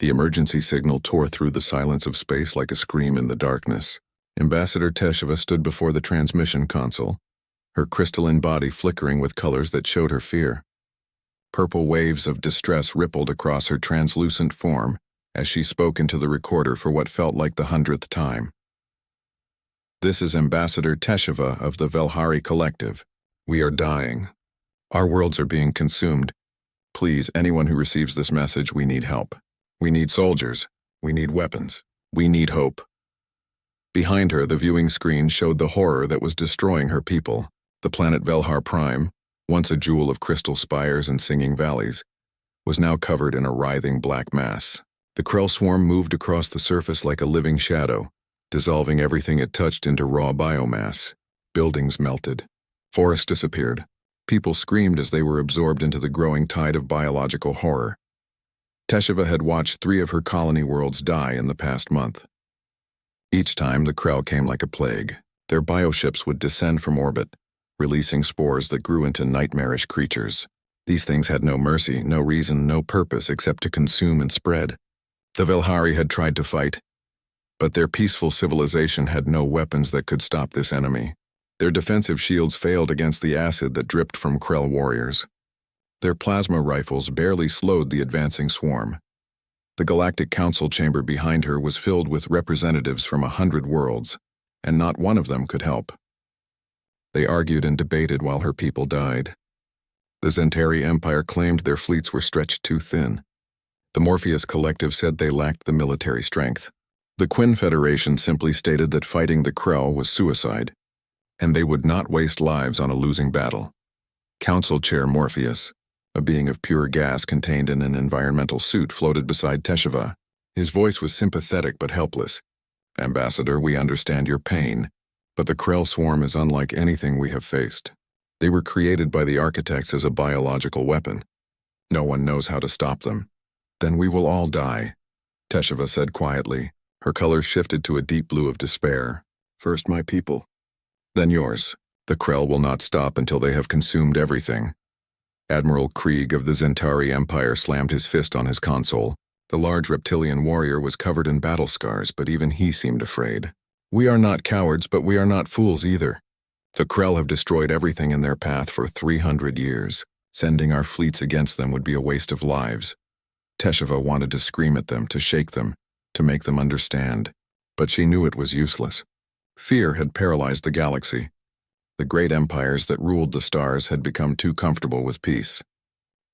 The emergency signal tore through the silence of space like a scream in the darkness. Ambassador Tesheva stood before the transmission console, her crystalline body flickering with colors that showed her fear. Purple waves of distress rippled across her translucent form as she spoke into the recorder for what felt like the 100th time. This is Ambassador Tesheva of the Velhari Collective. We are dying. Our worlds are being consumed. Please, anyone who receives this message, we need help. We need soldiers. We need weapons. We need hope. Behind her, the viewing screen showed the horror that was destroying her people. The planet Velhar Prime, once a jewel of crystal spires and singing valleys, was now covered in a writhing black mass. The Krell swarm moved across the surface like a living shadow, dissolving everything it touched into raw biomass. Buildings melted. Forests disappeared. People screamed as they were absorbed into the growing tide of biological horror. Tesheva had watched 3 of her colony worlds die in the past month. Each time, the Krell came like a plague. Their bioships would descend from orbit, releasing spores that grew into nightmarish creatures. These things had no mercy, no reason, no purpose except to consume and spread. The Velhari had tried to fight, but their peaceful civilization had no weapons that could stop this enemy. Their defensive shields failed against the acid that dripped from Krell warriors. Their plasma rifles barely slowed the advancing swarm. The Galactic Council chamber behind her was filled with representatives from 100 worlds, and not one of them could help. They argued and debated while her people died. The Zentari Empire claimed their fleets were stretched too thin. The Morpheus Collective said they lacked the military strength. The Quinn Federation simply stated that fighting the Krell was suicide, and they would not waste lives on a losing battle. Council Chair Morpheus, a being of pure gas contained in an environmental suit, floated beside Tesheva. His voice was sympathetic but helpless. "Ambassador, we understand your pain, but the Krell swarm is unlike anything we have faced. They were created by the architects as a biological weapon. No one knows how to stop them. Then we will all die," Tesheva said quietly. Her colors shifted to a deep blue of despair. "First my people, then yours. The Krell will not stop until they have consumed everything." Admiral Krieg of the Zentari Empire slammed his fist on his console. The large reptilian warrior was covered in battle scars, but even he seemed afraid. "We are not cowards, but we are not fools either. The Krell have destroyed everything in their path for 300 years. Sending our fleets against them would be a waste of lives." Tesheva wanted to scream at them, to shake them, to make them understand, but she knew it was useless. Fear had paralyzed the galaxy. The great empires that ruled the stars had become too comfortable with peace.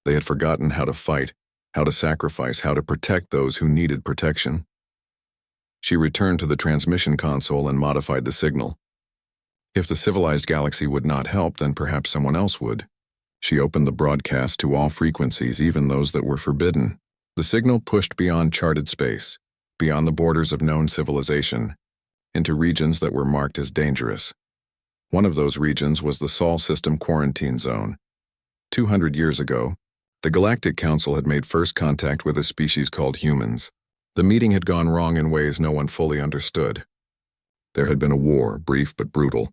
They had forgotten how to fight, how to sacrifice, how to protect those who needed protection. She returned to the transmission console and modified the signal. If the civilized galaxy would not help, then perhaps someone else would. She opened the broadcast to all frequencies, even those that were forbidden. The signal pushed beyond charted space, beyond the borders of known civilization, into regions that were marked as dangerous. One of those regions was the Sol System Quarantine Zone. 200 years ago, the Galactic Council had made first contact with a species called humans. The meeting had gone wrong in ways no one fully understood. There had been a war, brief but brutal.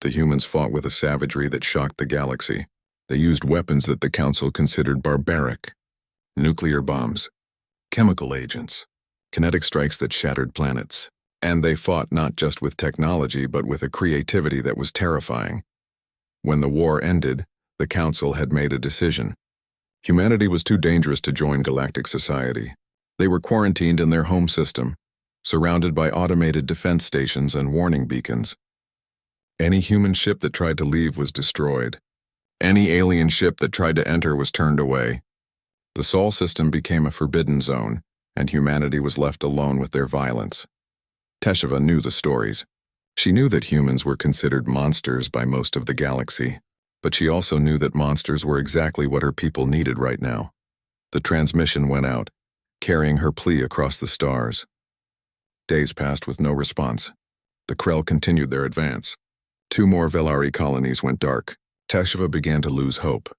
The humans fought with a savagery that shocked the galaxy. They used weapons that the Council considered barbaric. Nuclear bombs, chemical agents, kinetic strikes that shattered planets. And they fought not just with technology, but with a creativity that was terrifying. When the war ended, the Council had made a decision. Humanity was too dangerous to join galactic society. They were quarantined in their home system, surrounded by automated defense stations and warning beacons. Any human ship that tried to leave was destroyed. Any alien ship that tried to enter was turned away. The Sol system became a forbidden zone, and humanity was left alone with their violence. Tesheva knew the stories. She knew that humans were considered monsters by most of the galaxy, but she also knew that monsters were exactly what her people needed right now. The transmission went out, carrying her plea across the stars. Days passed with no response. The Krell continued their advance. 2 more Velhari colonies went dark. Tesheva began to lose hope.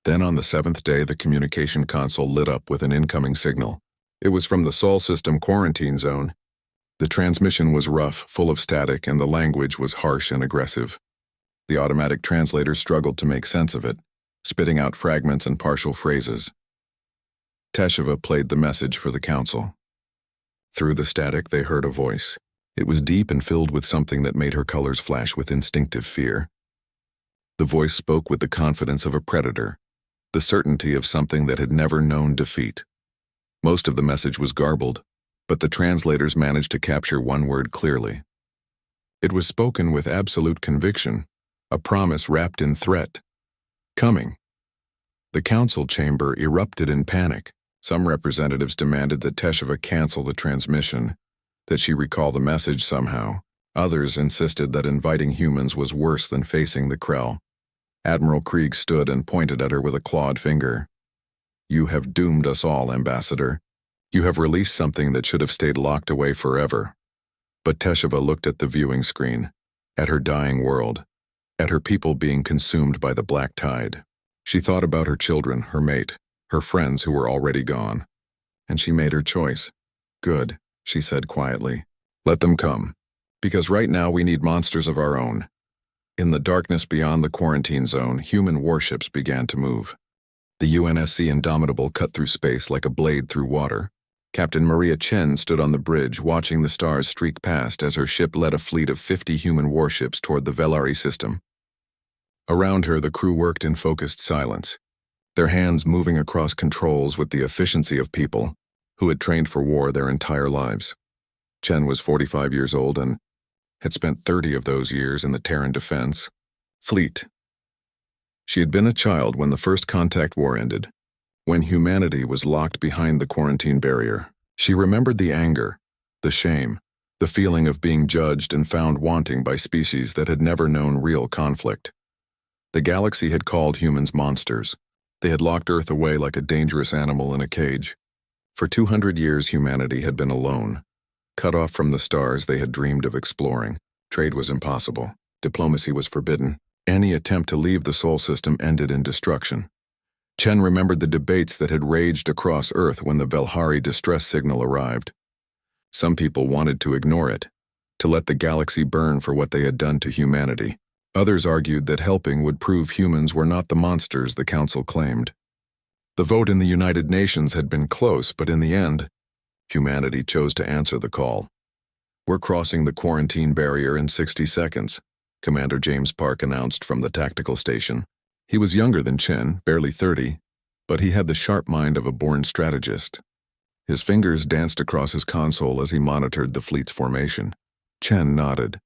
Then on the 7th day, the communication console lit up with an incoming signal. It was from the Sol System Quarantine Zone. The transmission was rough, full of static, and the language was harsh and aggressive. The automatic translator struggled to make sense of it, spitting out fragments and partial phrases. Tesheva played the message for the council. Through the static, they heard a voice. It was deep and filled with something that made her colors flash with instinctive fear. The voice spoke with the confidence of a predator, the certainty of something that had never known defeat. Most of the message was garbled, but the translators managed to capture one word clearly. It was spoken with absolute conviction, a promise wrapped in threat. Coming. The council chamber erupted in panic. Some representatives demanded that Tesheva cancel the transmission, that she recall the message somehow. Others insisted that inviting humans was worse than facing the Krell. Admiral Krieg stood and pointed at her with a clawed finger. You have doomed us all, Ambassador. You have released something that should have stayed locked away forever. But Tesheva looked at the viewing screen, at her dying world, at her people being consumed by the black tide. She thought about her children, her mate, her friends who were already gone. And she made her choice. Good, she said quietly. Let them come. Because right now we need monsters of our own. In the darkness beyond the quarantine zone, human warships began to move. The UNSC Indomitable cut through space like a blade through water. Captain Maria Chen stood on the bridge watching the stars streak past as her ship led a fleet of 50 human warships toward the Velari system. Around her, the crew worked in focused silence, their hands moving across controls with the efficiency of people who had trained for war their entire lives. Chen was 45 years old and had spent 30 of those years in the Terran Defense Fleet. She had been a child when the First Contact War ended, when humanity was locked behind the quarantine barrier. She remembered the anger, the shame, the feeling of being judged and found wanting by species that had never known real conflict. The galaxy had called humans monsters. They had locked Earth away like a dangerous animal in a cage. For 200 years, humanity had been alone. Cut off from the stars they had dreamed of exploring. Trade was impossible. Diplomacy was forbidden. Any attempt to leave the Sol system ended in destruction. Chen remembered the debates that had raged across Earth when the Velhari distress signal arrived. Some people wanted to ignore it, to let the galaxy burn for what they had done to humanity. Others argued that helping would prove humans were not the monsters the Council claimed. The vote in the United Nations had been close, but in the end, humanity chose to answer the call. We're crossing the quarantine barrier in 60 seconds, Commander James Park announced from the tactical station. He was younger than Chen, barely 30, but he had the sharp mind of a born strategist. His fingers danced across his console as he monitored the fleet's formation. Chen nodded.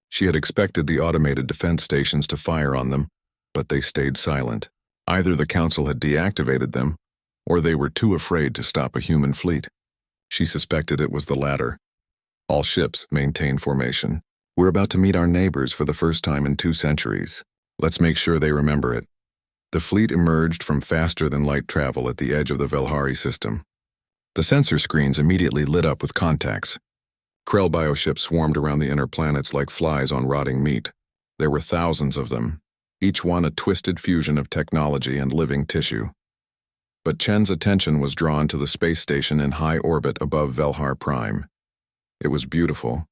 She had expected the automated defense stations to fire on them, but they stayed silent. Either the Council had deactivated them, or they were too afraid to stop a human fleet. She suspected it was the latter. All ships maintain formation. We're about to meet our neighbors for the first time in 2 centuries. Let's make sure they remember it. The fleet emerged from faster-than-light travel at the edge of the Velhari system. The sensor screens immediately lit up with contacts. Krell bioships swarmed around the inner planets like flies on rotting meat. There were thousands of them, each one a twisted fusion of technology and living tissue. But Chen's attention was drawn to the space station in high orbit above Velhar Prime. It was beautiful,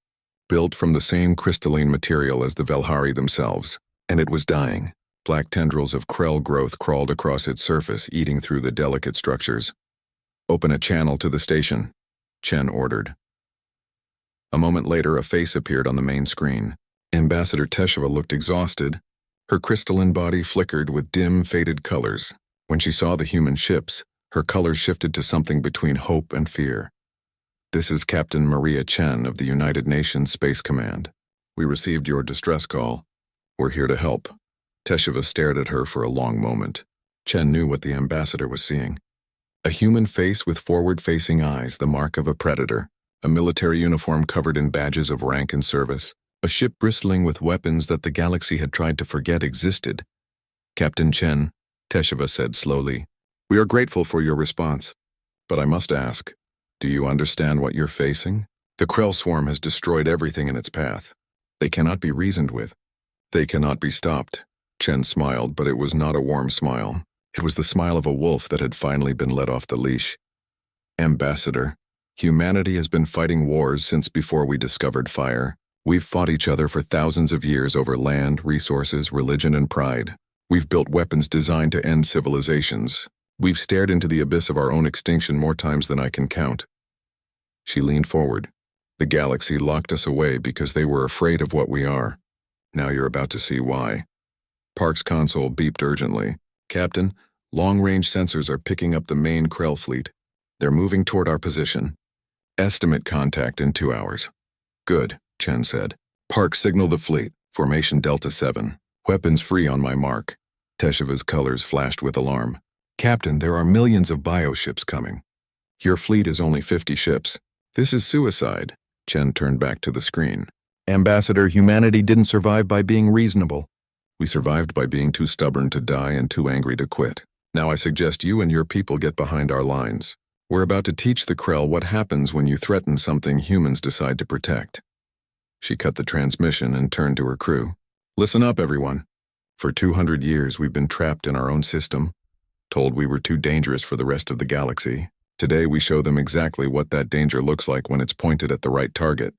built from the same crystalline material as the Velhari themselves, and it was dying. Black tendrils of Krell growth crawled across its surface, eating through the delicate structures. Open a channel to the station, Chen ordered. A moment later, a face appeared on the main screen. Ambassador Tesheva looked exhausted. Her crystalline body flickered with dim, faded colors. When she saw the human ships, her colors shifted to something between hope and fear. This is Captain Maria Chen of the United Nations Space Command. We received your distress call. We're here to help. Tesheva stared at her for a long moment. Chen knew what the ambassador was seeing. A human face with forward-facing eyes, the mark of a predator. A military uniform covered in badges of rank and service. A ship bristling with weapons that the galaxy had tried to forget existed. Captain Chen, Tesheva said slowly, we are grateful for your response. But I must ask, do you understand what you're facing? The Krell swarm has destroyed everything in its path. They cannot be reasoned with. They cannot be stopped. Chen smiled, but it was not a warm smile. It was the smile of a wolf that had finally been let off the leash. Ambassador, humanity has been fighting wars since before we discovered fire. We've fought each other for thousands of years over land, resources, religion, and pride. We've built weapons designed to end civilizations. We've stared into the abyss of our own extinction more times than I can count. She leaned forward. The galaxy locked us away because they were afraid of what we are. Now you're about to see why. Park's console beeped urgently. Captain, long-range sensors are picking up the main Krell fleet. They're moving toward our position. Estimate contact in 2 hours. Good, Chen said. Park signaled the fleet. Formation Delta 7. Weapons free on my mark. Teshava's colors flashed with alarm. Captain, there are millions of bioships coming. Your fleet is only 50 ships. This is suicide. Chen turned back to the screen. Ambassador, humanity didn't survive by being reasonable. We survived by being too stubborn to die and too angry to quit. Now I suggest you and your people get behind our lines. We're about to teach the Krell what happens when you threaten something humans decide to protect. She cut the transmission and turned to her crew. Listen up, everyone. For 200 years, we've been trapped in our own system, told we were too dangerous for the rest of the galaxy. Today, we show them exactly what that danger looks like when it's pointed at the right target.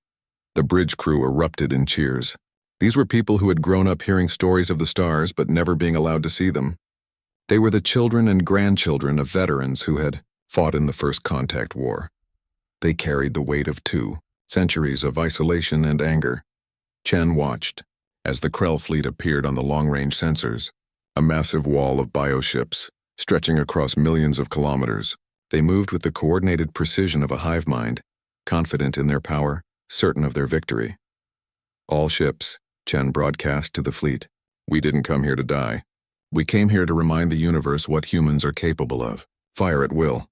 The bridge crew erupted in cheers. These were people who had grown up hearing stories of the stars but never being allowed to see them. They were the children and grandchildren of veterans who had fought in the First Contact War. They carried the weight of 2 centuries of isolation and anger. Chen watched as the Krell fleet appeared on the long-range sensors, a massive wall of bioships stretching across millions of kilometers. They moved with the coordinated precision of a hive mind, confident in their power, certain of their victory. All ships, Chen broadcast to the fleet. We didn't come here to die. We came here to remind the universe what humans are capable of. Fire at will.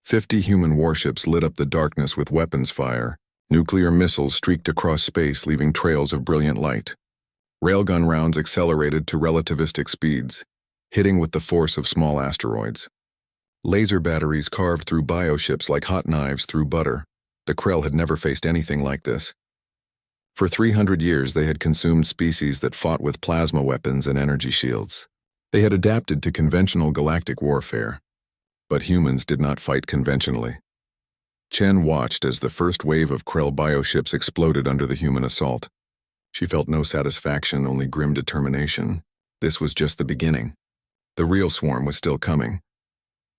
50 human warships lit up the darkness with weapons fire. Nuclear missiles streaked across space, leaving trails of brilliant light. Railgun rounds accelerated to relativistic speeds, hitting with the force of small asteroids. Laser batteries carved through bioships like hot knives through butter. The Krell had never faced anything like this. For 300 years, they had consumed species that fought with plasma weapons and energy shields. They had adapted to conventional galactic warfare. But humans did not fight conventionally. Chen watched as the first wave of Krell bioships exploded under the human assault. She felt no satisfaction, only grim determination. This was just the beginning. The real swarm was still coming.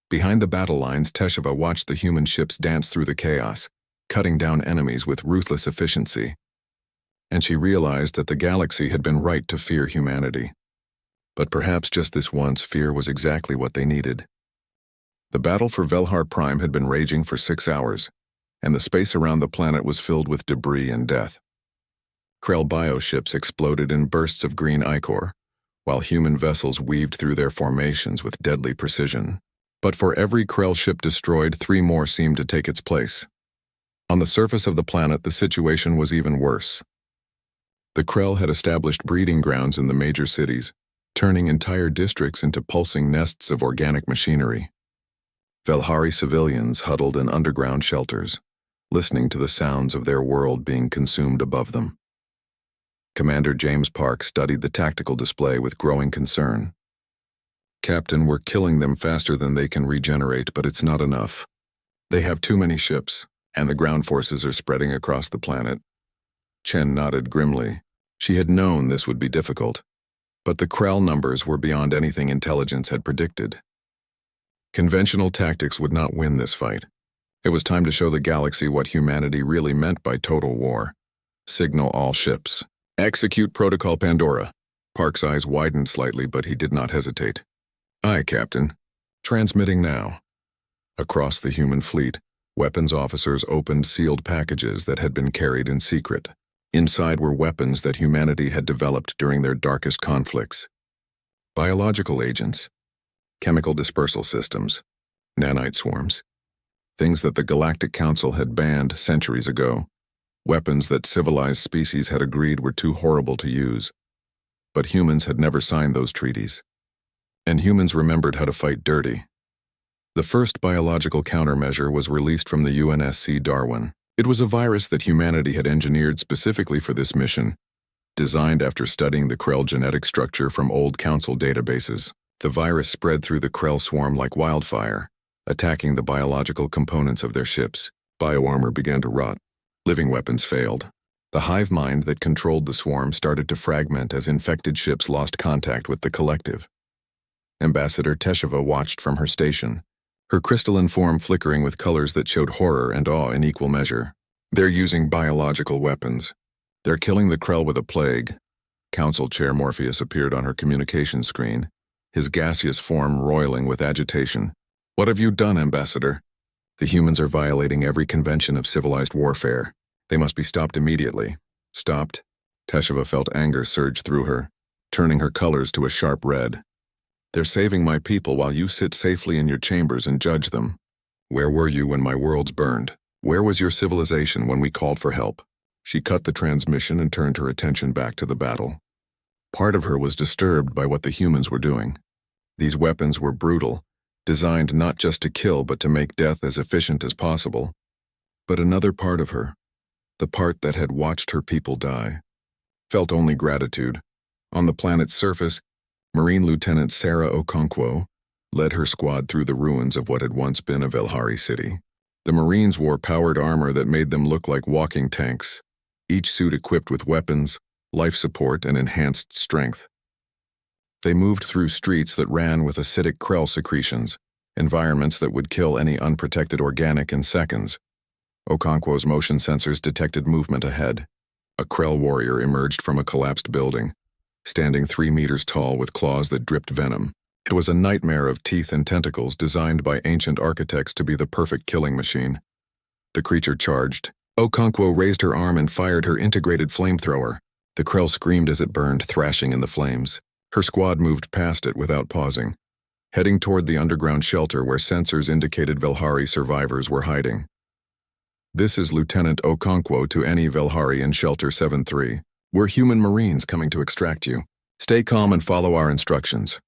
Behind the battle lines, Teshava watched the human ships dance through the chaos, cutting down enemies with ruthless efficiency. And she realized that the galaxy had been right to fear humanity. But perhaps just this once, fear was exactly what they needed. The battle for Velhar Prime had been raging for 6 hours, and the space around the planet was filled with debris and death. Krell bioships exploded in bursts of green ichor, while human vessels weaved through their formations with deadly precision. But for every Krell ship destroyed, 3 more seemed to take its place. On the surface of the planet, the situation was even worse. The Krell had established breeding grounds in the major cities, turning entire districts into pulsing nests of organic machinery. Velhari civilians huddled in underground shelters, listening to the sounds of their world being consumed above them. Commander James Park studied the tactical display with growing concern. Captain, we're killing them faster than they can regenerate, but it's not enough. They have too many ships, and the ground forces are spreading across the planet. Chen nodded grimly. She had known this would be difficult, but the Krell numbers were beyond anything intelligence had predicted. Conventional tactics would not win this fight. It was time to show the galaxy what humanity really meant by total war. Signal all ships. Execute Protocol Pandora. Park's eyes widened slightly, but he did not hesitate. Aye, Captain. Transmitting now. Across the human fleet, weapons officers opened sealed packages that had been carried in secret. Inside were weapons that humanity had developed during their darkest conflicts. Biological agents, chemical dispersal systems, nanite swarms, things that the Galactic Council had banned centuries ago, weapons that civilized species had agreed were too horrible to use. But humans had never signed those treaties. And humans remembered how to fight dirty. The first biological countermeasure was released from the UNSC Darwin. It was a virus that humanity had engineered specifically for this mission, designed after studying the Krell genetic structure from old Council databases. The virus spread through the Krell swarm like wildfire, attacking the biological components of their ships. Bioarmor began to rot. Living weapons failed. The hive mind that controlled the swarm started to fragment as infected ships lost contact with the collective. Ambassador Tesheva watched from her station, her crystalline form flickering with colors that showed horror and awe in equal measure. They're using biological weapons. They're killing the Krell with a plague. Council Chair Morpheus appeared on her communication screen, his gaseous form roiling with agitation. What have you done, Ambassador? The humans are violating every convention of civilized warfare. They must be stopped immediately. Stopped? Tesheva felt anger surge through her, turning her colors to a sharp red. They're saving my people while you sit safely in your chambers and judge them. Where were you when my worlds burned? Where was your civilization when we called for help? She cut the transmission and turned her attention back to the battle. Part of her was disturbed by what the humans were doing. These weapons were brutal, designed not just to kill but to make death as efficient as possible. But another part of her, the part that had watched her people die, felt only gratitude. On the planet's surface, Marine Lieutenant Sarah Okonkwo led her squad through the ruins of what had once been a Velhari city. The Marines wore powered armor that made them look like walking tanks, each suit equipped with weapons, life support, and enhanced strength. They moved through streets that ran with acidic Krell secretions, environments that would kill any unprotected organic in seconds. Okonkwo's motion sensors detected movement ahead. A Krell warrior emerged from a collapsed building, standing 3 meters tall with claws that dripped venom. It was a nightmare of teeth and tentacles designed by ancient architects to be the perfect killing machine. The creature charged. Okonkwo raised her arm and fired her integrated flamethrower. The Krell screamed as it burned, thrashing in the flames. Her squad moved past it without pausing, heading toward the underground shelter where sensors indicated Velhari survivors were hiding. This is Lieutenant Okonkwo to any Velhari in Shelter 7-3. We're human Marines coming to extract you. Stay calm and follow our instructions.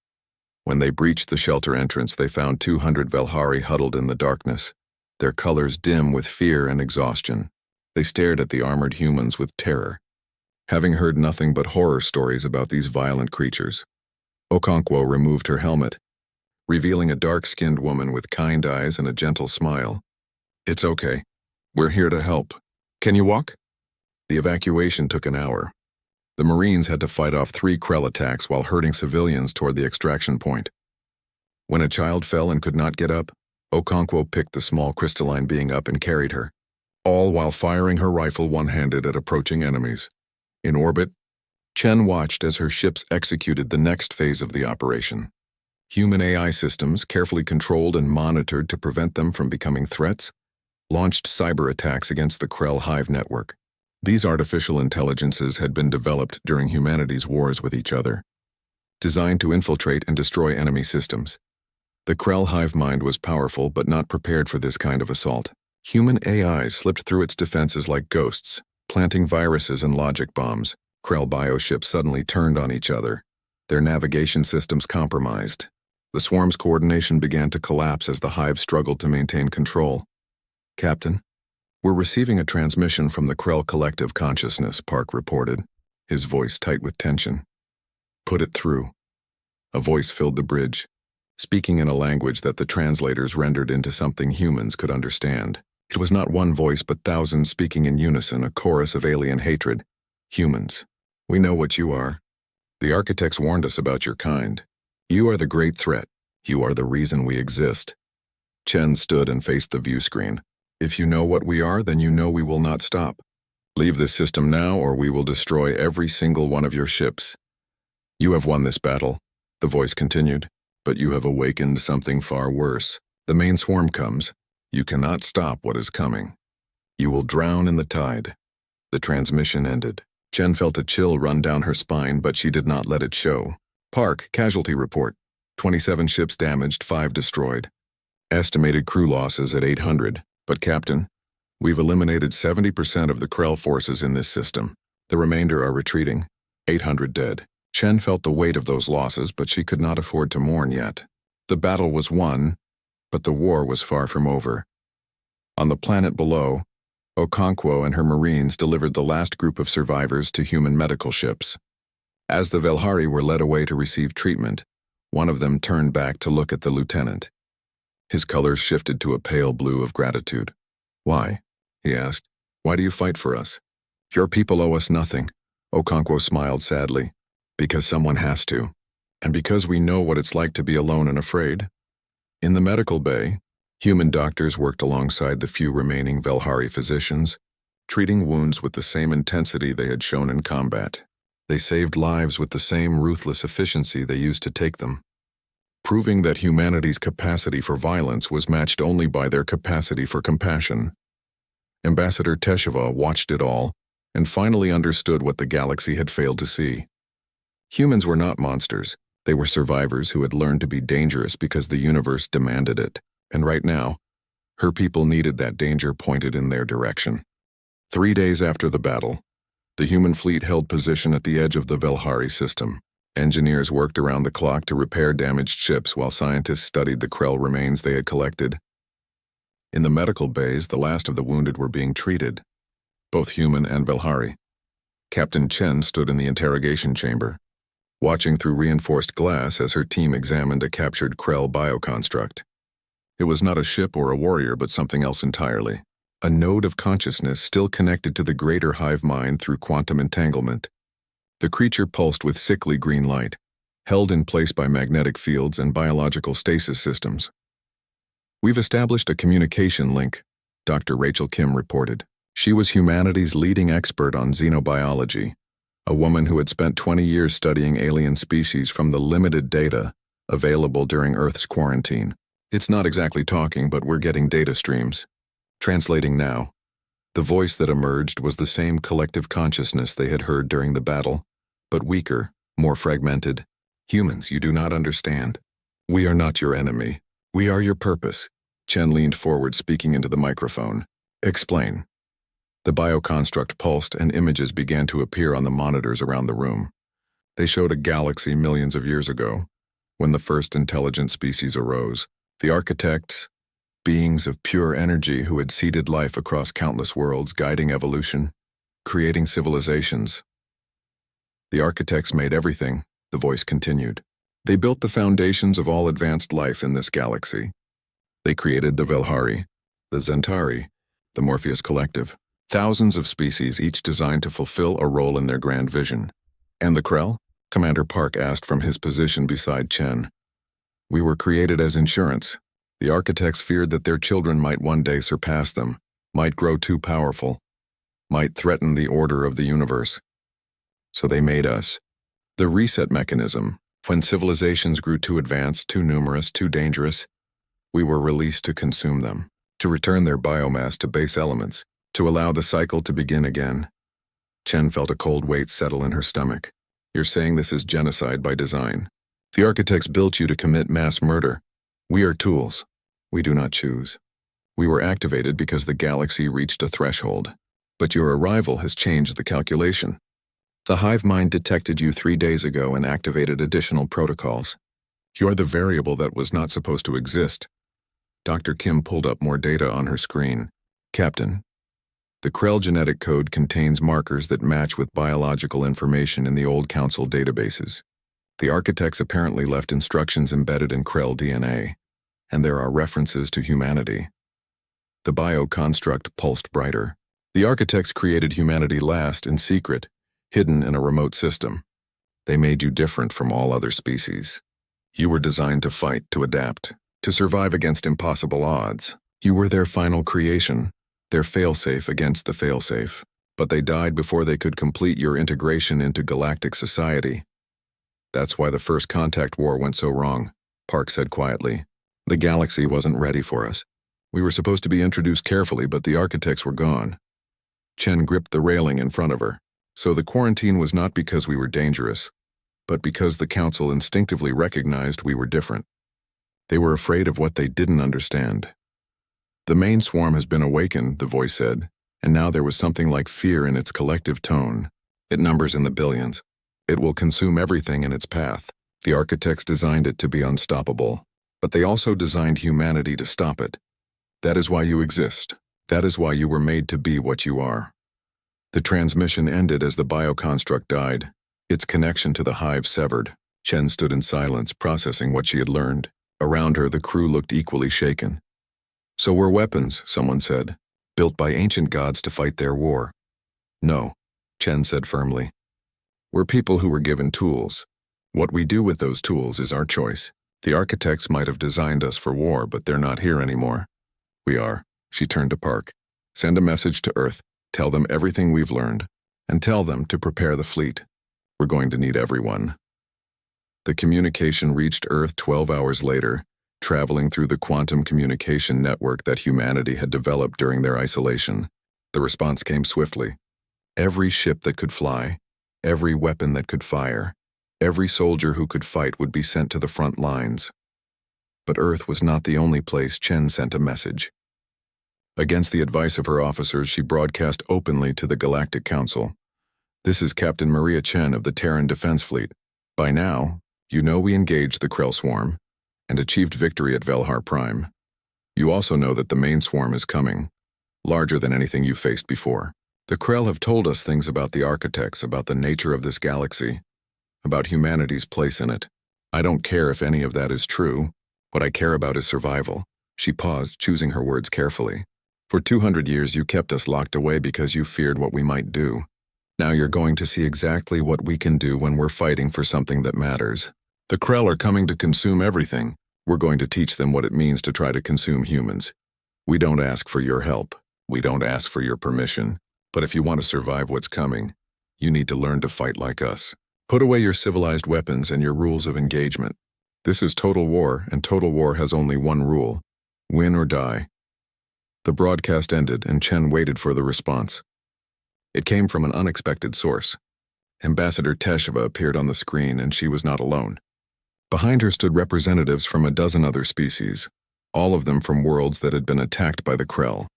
When they breached the shelter entrance, they found 200 Velhari huddled in the darkness, their colors dim with fear and exhaustion. They stared at the armored humans with terror, having heard nothing but horror stories about these violent creatures. Okonkwo removed her helmet, revealing a dark-skinned woman with kind eyes and a gentle smile. It's okay. We're here to help. Can you walk? The evacuation took an hour. The Marines had to fight off 3 Krell attacks while herding civilians toward the extraction point. When a child fell and could not get up, Okonkwo picked the small crystalline being up and carried her, all while firing her rifle one-handed at approaching enemies. In orbit, Chen watched as her ships executed the next phase of the operation. Human AI systems, carefully controlled and monitored to prevent them from becoming threats, launched cyber attacks against the Krell Hive network. These artificial intelligences had been developed during humanity's wars with each other, designed to infiltrate and destroy enemy systems. The Krell hive mind was powerful but not prepared for this kind of assault. Human AI slipped through its defenses like ghosts, planting viruses and logic bombs. Krell bioships suddenly turned on each other, their navigation systems compromised. The swarm's coordination began to collapse as the hive struggled to maintain control. Captain, we're receiving a transmission from the Krell Collective Consciousness, Park reported, his voice tight with tension. Put it through. A voice filled the bridge, speaking in a language that the translators rendered into something humans could understand. It was not one voice but thousands speaking in unison, a chorus of alien hatred. Humans, we know what you are. The architects warned us about your kind. You are the great threat. You are the reason we exist. Chen stood and faced the view screen. If you know what we are, then you know we will not stop. Leave this system now or we will destroy every single one of your ships. You have won this battle, the voice continued, but you have awakened something far worse. The main swarm comes. You cannot stop what is coming. You will drown in the tide. The transmission ended. Chen felt a chill run down her spine, but she did not let it show. Park, casualty report. 27 ships damaged, 5 destroyed. Estimated crew losses at 800. But Captain, we've eliminated 70% of the Krell forces in this system. The remainder are retreating. 800 dead. Chen felt the weight of those losses, but she could not afford to mourn yet. The battle was won, but the war was far from over. On the planet below, Okonkwo and her Marines delivered the last group of survivors to human medical ships. As the Velhari were led away to receive treatment, one of them turned back to look at the lieutenant. His colors shifted to a pale blue of gratitude. Why? He asked. Why do you fight for us? Your people owe us nothing. Okonkwo smiled sadly. Because someone has to. And because we know what it's like to be alone and afraid. In the medical bay, human doctors worked alongside the few remaining Velhari physicians, treating wounds with the same intensity they had shown in combat. They saved lives with the same ruthless efficiency they used to take them, proving that humanity's capacity for violence was matched only by their capacity for compassion. Ambassador Tesheva watched it all and finally understood what the galaxy had failed to see. Humans were not monsters. They were survivors who had learned to be dangerous because the universe demanded it, and right now, her people needed that danger pointed in their direction. 3 days after the battle, the human fleet held position at the edge of the Velhari system. Engineers worked around the clock to repair damaged ships while scientists studied the Krell remains they had collected. In the medical bays, the last of the wounded were being treated, both human and Velhari. Captain Chen stood in the interrogation chamber, watching through reinforced glass as her team examined a captured Krell bioconstruct. It was not a ship or a warrior, but something else entirely. A node of consciousness still connected to the greater hive mind through quantum entanglement. The creature pulsed with sickly green light, held in place by magnetic fields and biological stasis systems. "We've established a communication link," Dr. Rachel Kim reported. She was humanity's leading expert on xenobiology, a woman who had spent 20 years studying alien species from the limited data available during Earth's quarantine. "It's not exactly talking, but we're getting data streams." Translating now, the voice that emerged was the same collective consciousness they had heard during the battle, but weaker, more fragmented. "Humans, you do not understand. We are not your enemy. We are your purpose." Chen leaned forward, speaking into the microphone. "Explain." The bioconstruct pulsed and images began to appear on the monitors around the room. They showed a galaxy millions of years ago, when the first intelligent species arose. The architects, beings of pure energy who had seeded life across countless worlds, guiding evolution, creating civilizations. "The architects made everything," the voice continued. "They built the foundations of all advanced life in this galaxy. They created the Velhari, the Zentari, the Morpheus Collective. Thousands of species, each designed to fulfill a role in their grand vision." "And the Krell?" Commander Park asked from his position beside Chen. "We were created as insurance. The architects feared that their children might one day surpass them, might grow too powerful, might threaten the order of the universe. So they made us. The reset mechanism, when civilizations grew too advanced, too numerous, too dangerous, we were released to consume them, to return their biomass to base elements, to allow the cycle to begin again." Chen felt a cold weight settle in her stomach. "You're saying this is genocide by design? The architects built you to commit mass murder. We are tools. We do not choose. We were activated because the galaxy reached a threshold. But your arrival has changed the calculation. The hive mind detected you 3 days ago and activated additional protocols. You're the variable that was not supposed to exist." Dr. Kim pulled up more data on her screen. "Captain, the Krell genetic code contains markers that match with biological information in the old Council databases. The architects apparently left instructions embedded in Krell DNA, and there are references to humanity." The bioconstruct pulsed brighter. "The architects created humanity last, in secret, hidden in a remote system. They made you different from all other species. You were designed to fight, to adapt, to survive against impossible odds. You were their final creation, their failsafe against the failsafe. But they died before they could complete your integration into galactic society. That's why the first contact war went so wrong," Park said quietly. "The galaxy wasn't ready for us. We were supposed to be introduced carefully, but the architects were gone." Chen gripped the railing in front of her. "So the quarantine was not because we were dangerous, but because the Council instinctively recognized we were different. They were afraid of what they didn't understand." "The main swarm has been awakened," the voice said, and now there was something like fear in its collective tone. "It numbers in the billions. It will consume everything in its path. The architects designed it to be unstoppable, but they also designed humanity to stop it. That is why you exist. That is why you were made to be what you are." The transmission ended as the bioconstruct died, its connection to the hive severed. Chen stood in silence, processing what she had learned. Around her, the crew looked equally shaken. "So we're weapons," someone said, "built by ancient gods to fight their war." "No," Chen said firmly. "We're people who were given tools. What we do with those tools is our choice. The architects might have designed us for war, but they're not here anymore. We are. She turned to Park. Send a message to Earth. Tell them everything we've learned. And tell them to prepare the fleet. We're going to need everyone. The communication reached Earth 12 hours later, traveling through the quantum communication network that humanity had developed during their isolation. The response came swiftly. Every ship that could fly, every weapon that could fire, every soldier who could fight would be sent to the front lines. But Earth was not the only place Chen sent a message. Against the advice of her officers, she broadcast openly to the Galactic Council. This is Captain Maria Chen of the Terran Defense Fleet. By now, you know we engaged the Krell Swarm and achieved victory at Velhar Prime. You also know that the main swarm is coming, larger than anything you faced before. The Krell have told us things about the architects, about the nature of this galaxy, about humanity's place in it. I don't care if any of that is true. What I care about is survival. She paused, choosing her words carefully. For 200 years you kept us locked away because you feared what we might do. Now you're going to see exactly what we can do when we're fighting for something that matters. The Krell are coming to consume everything. We're going to teach them what it means to try to consume humans. We don't ask for your help. We don't ask for your permission. But if you want to survive what's coming, you need to learn to fight like us. Put away your civilized weapons and your rules of engagement. This is total war, and total war has only one rule: win or die. The broadcast ended, and Chen waited for the response. It came from an unexpected source. Ambassador Tesheva appeared on the screen, and she was not alone. Behind her stood representatives from a dozen other species, all of them from worlds that had been attacked by the Krell.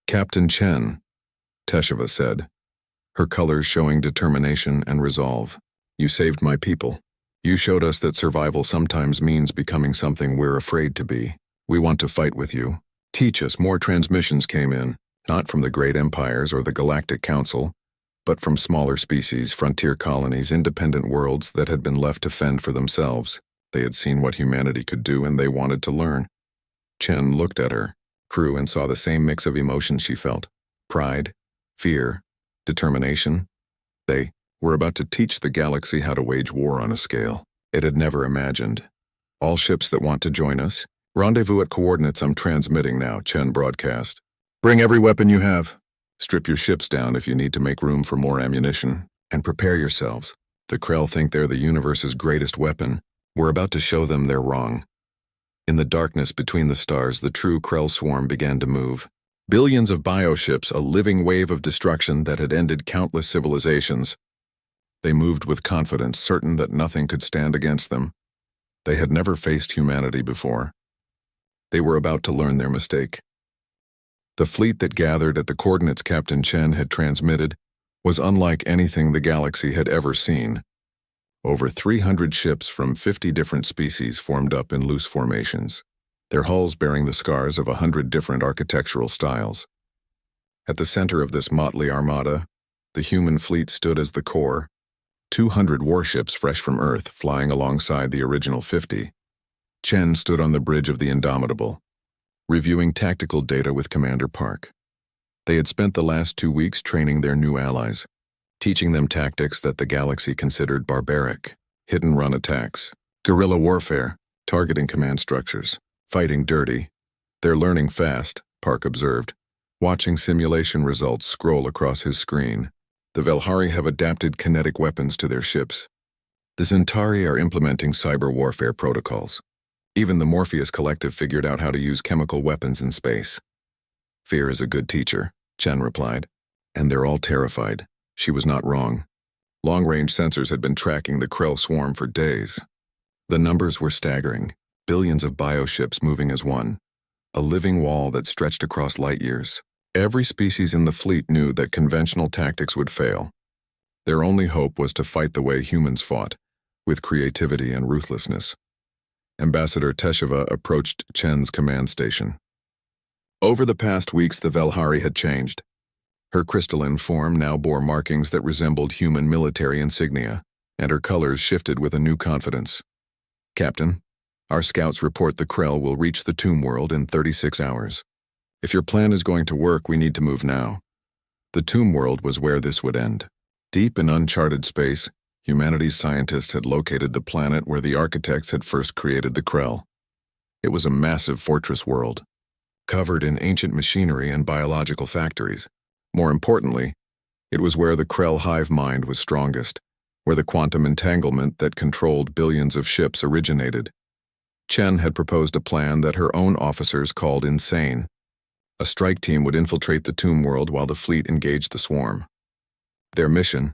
Captain Chen, Tesheva said, her colors showing determination and resolve. You saved my people. You showed us that survival sometimes means becoming something we're afraid to be. We want to fight with you. Teach us. More transmissions came in, not from the great empires or the Galactic Council, but from smaller species, frontier colonies, independent worlds that had been left to fend for themselves. They had seen what humanity could do, and they wanted to learn. Chen looked at her crew and saw the same mix of emotions she felt: pride, fear, determination. They were about to teach the galaxy how to wage war on a scale it had never imagined. All ships that want to join us, rendezvous at coordinates I'm transmitting now, Chen broadcast. Bring every weapon you have. Strip your ships down if you need to make room for more ammunition. And prepare yourselves. The Krell think they're the universe's greatest weapon. We're about to show them they're wrong. In the darkness between the stars, the true Krell swarm began to move. Billions of bioships, a living wave of destruction that had ended countless civilizations. They moved with confidence, certain that nothing could stand against them. They had never faced humanity before. They were about to learn their mistake. The fleet that gathered at the coordinates Captain Chen had transmitted was unlike anything the galaxy had ever seen. Over 300 ships from 50 different species formed up in loose formations, their hulls bearing the scars of 100 different architectural styles. At the center of this motley armada, the human fleet stood as the core, 200 warships fresh from Earth flying alongside the original 50. Chen stood on the bridge of the Indomitable, reviewing tactical data with Commander Park. They had spent the last 2 weeks training their new allies, teaching them tactics that the galaxy considered barbaric: hit-and-run attacks, guerrilla warfare, targeting command structures, fighting dirty. They're learning fast, Park observed, watching simulation results scroll across his screen. The Velhari have adapted kinetic weapons to their ships. The Centauri are implementing cyber warfare protocols. Even the Morpheus Collective figured out how to use chemical weapons in space. Fear is a good teacher, Chen replied. And they're all terrified. She was not wrong. Long-range sensors had been tracking the Krell swarm for days. The numbers were staggering. Billions of bioships moving as one. A living wall that stretched across light years. Every species in the fleet knew that conventional tactics would fail. Their only hope was to fight the way humans fought, with creativity and ruthlessness. Ambassador Tesheva approached Chen's command station. Over the past weeks, the Velhari had changed. Her crystalline form now bore markings that resembled human military insignia, and her colors shifted with a new confidence. Captain, our scouts report the Krell will reach the Tomb World in 36 hours. If your plan is going to work, we need to move now. The Tomb World was where this would end. Deep in uncharted space, humanity's scientists had located the planet where the architects had first created the Krell. It was a massive fortress world, covered in ancient machinery and biological factories. More importantly, it was where the Krell hive mind was strongest, where the quantum entanglement that controlled billions of ships originated. Chen had proposed a plan that her own officers called insane. A strike team would infiltrate the tomb world while the fleet engaged the swarm. Their mission: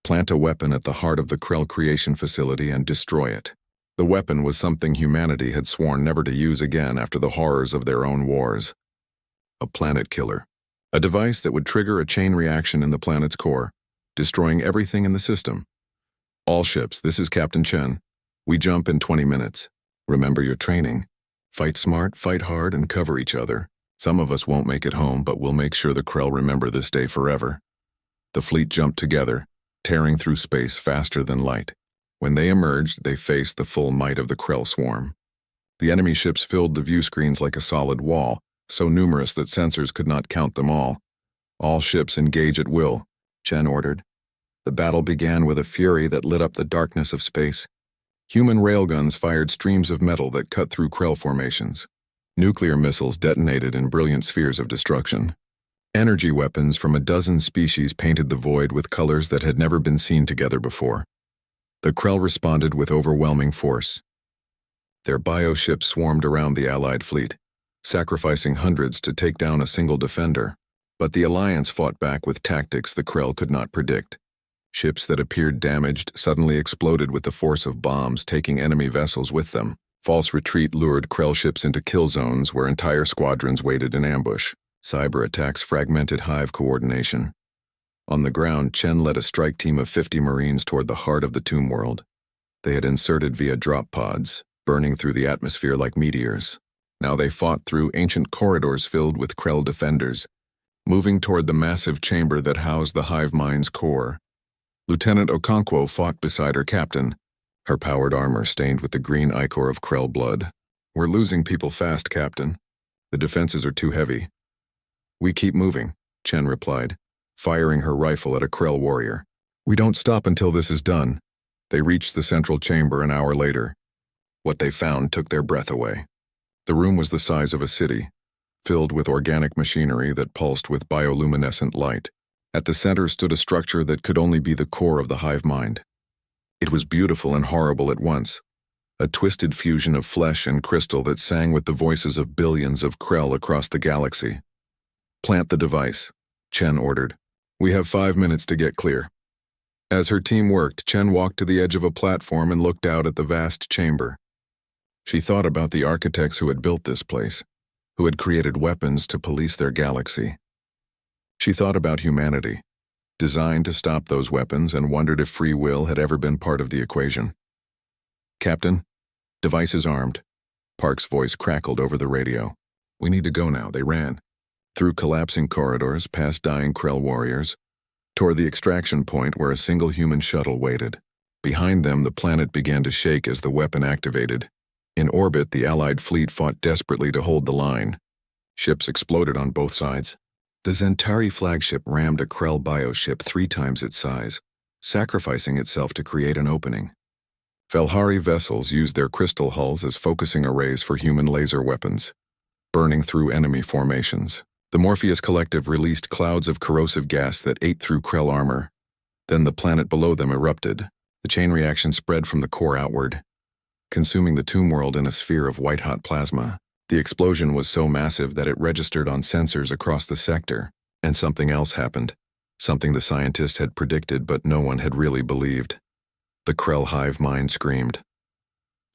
plant a weapon at the heart of the Krell creation facility and destroy it. The weapon was something humanity had sworn never to use again after the horrors of their own wars. A planet killer. A device that would trigger a chain reaction in the planet's core, destroying everything in the system. All ships, this is Captain Chen. We jump in 20 minutes. Remember your training. Fight smart, fight hard, and cover each other. Some of us won't make it home, but we'll make sure the Krell remember this day forever. The fleet jumped together, tearing through space faster than light. When they emerged, they faced the full might of the Krell swarm. The enemy ships filled the view screens like a solid wall, so numerous that sensors could not count them all. All ships engage at will, Chen ordered. The battle began with a fury that lit up the darkness of space. Human railguns fired streams of metal that cut through Krell formations. Nuclear missiles detonated in brilliant spheres of destruction. Energy weapons from a dozen species painted the void with colors that had never been seen together before. The Krell responded with overwhelming force. Their bioships swarmed around the Allied fleet, sacrificing hundreds to take down a single defender. But the Alliance fought back with tactics the Krell could not predict. Ships that appeared damaged suddenly exploded with the force of bombs, taking enemy vessels with them. False retreat lured Krell ships into kill zones where entire squadrons waited in ambush. Cyber attacks fragmented hive coordination. On the ground, Chen led a strike team of 50 Marines toward the heart of the tomb world. They had inserted via drop pods, burning through the atmosphere like meteors. Now they fought through ancient corridors filled with Krell defenders, moving toward the massive chamber that housed the hive mind's core. Lieutenant Okonkwo fought beside her captain, her powered armor stained with the green ichor of Krell blood. "We're losing people fast, Captain. The defenses are too heavy." "We keep moving," Chen replied, firing her rifle at a Krell warrior. "We don't stop until this is done." They reached the central chamber an hour later. What they found took their breath away. The room was the size of a city, filled with organic machinery that pulsed with bioluminescent light. At the center stood a structure that could only be the core of the hive mind. It was beautiful and horrible at once, a twisted fusion of flesh and crystal that sang with the voices of billions of Krell across the galaxy. "Plant the device," Chen ordered. "We have 5 minutes to get clear." As her team worked, Chen walked to the edge of a platform and looked out at the vast chamber. She thought about the architects who had built this place, who had created weapons to police their galaxy. She thought about humanity, designed to stop those weapons, and wondered if free will had ever been part of the equation. "Captain, device is armed." Park's voice crackled over the radio. "We need to go now." They ran, through collapsing corridors, past dying Krell warriors, toward the extraction point where a single human shuttle waited. Behind them, the planet began to shake as the weapon activated. In orbit, the Allied fleet fought desperately to hold the line. Ships exploded on both sides. The Zentari flagship rammed a Krell bioship 3 times its size, sacrificing itself to create an opening. Velhari vessels used their crystal hulls as focusing arrays for human laser weapons, burning through enemy formations. The Morpheus Collective released clouds of corrosive gas that ate through Krell armor. Then the planet below them erupted. The chain reaction spread from the core outward, consuming the tomb world in a sphere of white-hot plasma. The explosion was so massive that it registered on sensors across the sector. And something else happened, something the scientists had predicted but no one had really believed. The Krell hive mind screamed.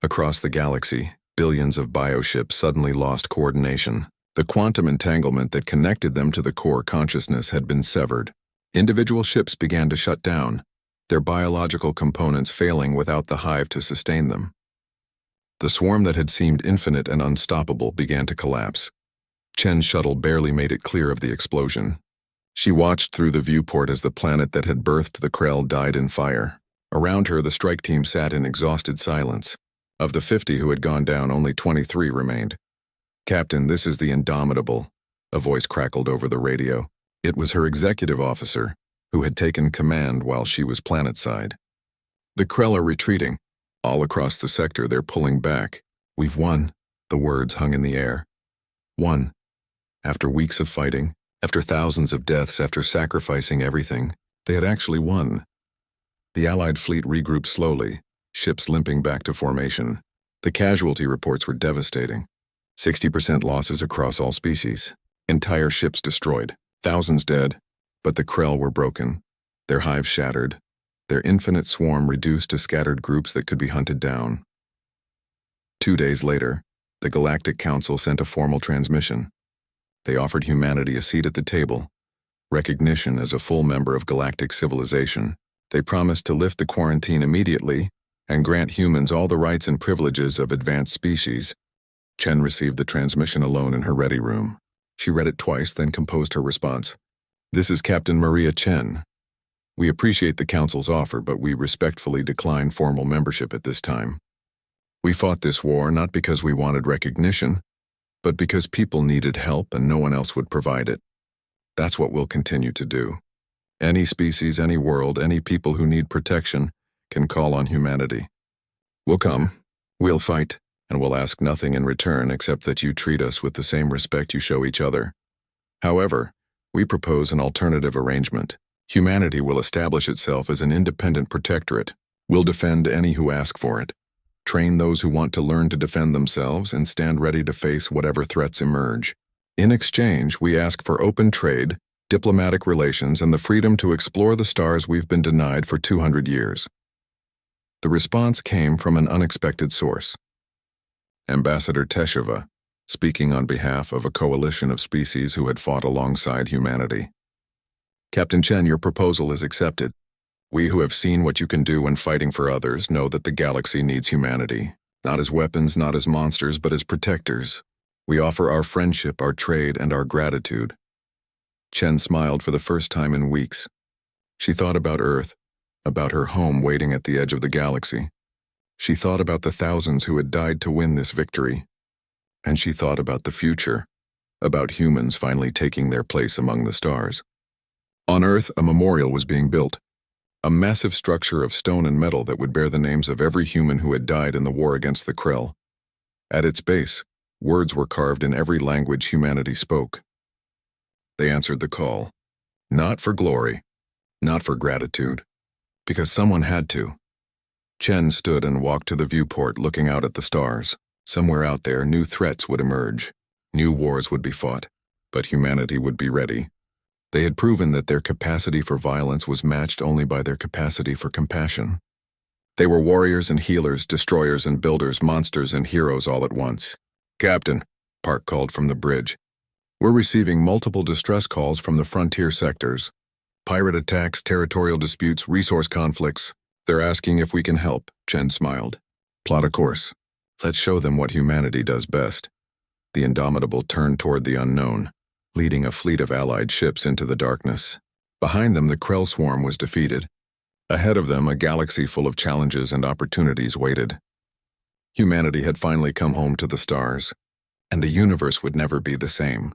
Across the galaxy, billions of bioships suddenly lost coordination. The quantum entanglement that connected them to the core consciousness had been severed. Individual ships began to shut down, their biological components failing without the hive to sustain them. The swarm that had seemed infinite and unstoppable began to collapse. Chen's shuttle barely made it clear of the explosion. She watched through the viewport as the planet that had birthed the Krell died in fire. Around her, the strike team sat in exhausted silence. Of the 50 who had gone down, only 23 remained. "Captain, this is the Indomitable," a voice crackled over the radio. It was her executive officer, who had taken command while she was planetside. The Krell are retreating. All across the sector, they're pulling back. We've won. The words hung in the air. Won. After weeks of fighting, after thousands of deaths, after sacrificing everything, they had actually won. The Allied fleet regrouped slowly, ships limping back to formation. The casualty reports were devastating. 60% losses across all species. Entire ships destroyed. Thousands dead. But the Krell were broken. Their hive shattered. Their infinite swarm reduced to scattered groups that could be hunted down. 2 days later, the Galactic Council sent a formal transmission. They offered humanity a seat at the table, recognition as a full member of galactic civilization. They promised to lift the quarantine immediately and grant humans all the rights and privileges of advanced species. Chen received the transmission alone in her ready room. She read it twice, then composed her response. This is Captain Maria Chen. We appreciate the Council's offer, but we respectfully decline formal membership at this time. We fought this war not because we wanted recognition, but because people needed help and no one else would provide it. That's what we'll continue to do. Any species, any world, any people who need protection can call on humanity. We'll come, we'll fight, and we'll ask nothing in return except that you treat us with the same respect you show each other. However, we propose an alternative arrangement. Humanity will establish itself as an independent protectorate. We'll defend any who ask for it, train those who want to learn to defend themselves, and stand ready to face whatever threats emerge. In exchange, we ask for open trade, diplomatic relations, and the freedom to explore the stars we've been denied for 200 years. The response came from an unexpected source. Ambassador Tesheva, speaking on behalf of a coalition of species who had fought alongside humanity. Captain Chen, your proposal is accepted. We who have seen what you can do when fighting for others know that the galaxy needs humanity, not as weapons, not as monsters, but as protectors. We offer our friendship, our trade, and our gratitude. Chen smiled for the first time in weeks. She thought about Earth, about her home waiting at the edge of the galaxy. She thought about the thousands who had died to win this victory. And she thought about the future, about humans finally taking their place among the stars. On Earth, a memorial was being built, a massive structure of stone and metal that would bear the names of every human who had died in the war against the Krell. At its base, words were carved in every language humanity spoke. They answered the call, not for glory, not for gratitude, because someone had to. Chen stood and walked to the viewport, looking out at the stars. Somewhere out there, new threats would emerge. New wars would be fought, but humanity would be ready. They had proven that their capacity for violence was matched only by their capacity for compassion. They were warriors and healers, destroyers and builders, monsters and heroes all at once. Captain, Park called from the bridge. We're receiving multiple distress calls from the frontier sectors. Pirate attacks, territorial disputes, resource conflicts. They're asking if we can help, Chen smiled. Plot a course. Let's show them what humanity does best. The Indomitable turned toward the unknown, leading a fleet of allied ships into the darkness. Behind them, the Krell swarm was defeated. Ahead of them, a galaxy full of challenges and opportunities waited. Humanity had finally come home to the stars, and the universe would never be the same.